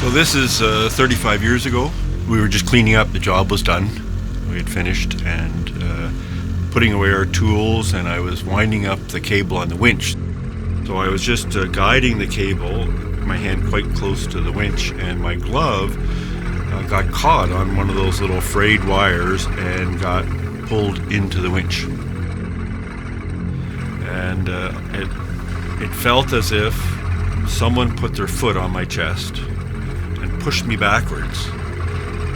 So this is 35 years ago. We were just cleaning up. The job was done. We had finished and putting away our tools, and I was winding up the cable on the winch. So I was just guiding the cable, my hand quite close to the winch, and my glove got caught on one of those little frayed wires and got pulled into the winch. And it felt as if someone put their foot on my chest and pushed me backwards.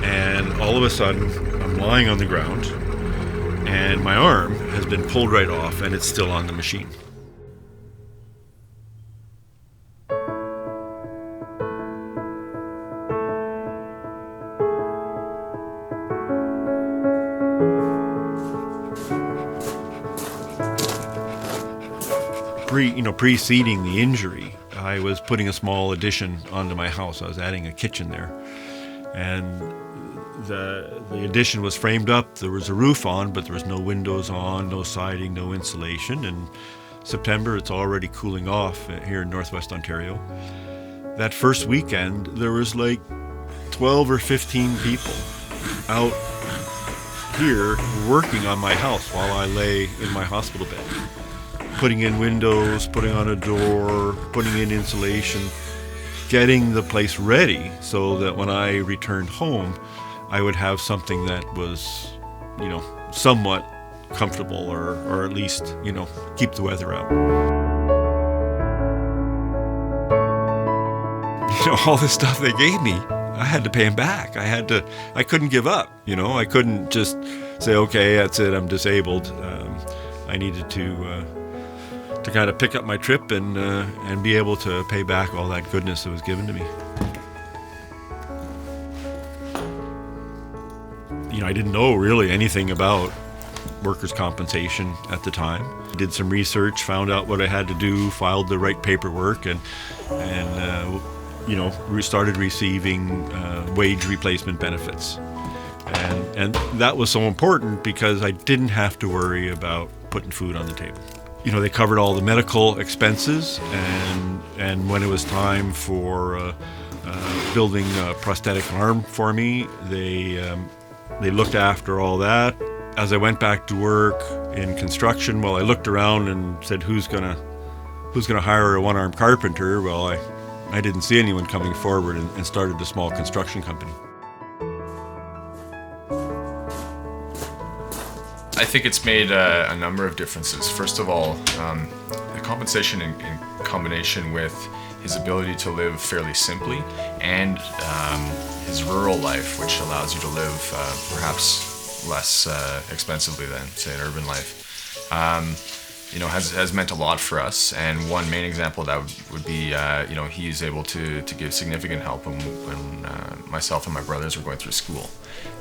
And all of a sudden, I'm lying on the ground, and my arm has been pulled right off, and it's still on the machine. Preceding the injury, I was putting a small addition onto my house. I was adding a kitchen there, and the addition was framed up. There was a roof on, but there was no windows on, no siding, no insulation. In September, it's already cooling off here in Northwest Ontario. That first weekend, there was like 12 or 15 people out here working on my house while I lay in my hospital bed. Putting in windows, putting on a door, putting in insulation, getting the place ready so that when I returned home, I would have something that was, somewhat comfortable or at least, keep the weather out. All this stuff they gave me, I had to pay them back. I couldn't give up, I couldn't just say, okay, that's it, I'm disabled. I needed to kind of pick up my trip and be able to pay back all that goodness that was given to me. I didn't know really anything about workers' compensation at the time. Did some research, found out what I had to do, filed the right paperwork, and we started receiving wage replacement benefits. And that was so important because I didn't have to worry about putting food on the table. They covered all the medical expenses, and when it was time for building a prosthetic arm for me, they looked after all that. As I went back to work in construction, I looked around and said, who's gonna hire a one-armed carpenter? Well, I didn't see anyone coming forward and started a small construction company. I think it's made a number of differences. First of all, the compensation in combination with his ability to live fairly simply and his rural life, which allows you to live perhaps less expensively than, say, an urban life, has meant a lot for us. And one main example of that would be, he's able to give significant help when myself and my brothers were going through school.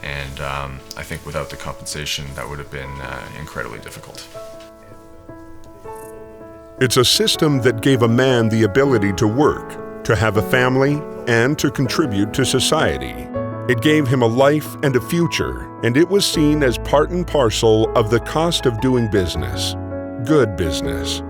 And I think without the compensation, that would have been incredibly difficult. It's a system that gave a man the ability to work, to have a family, and to contribute to society. It gave him a life and a future, and it was seen as part and parcel of the cost of doing business. Good business.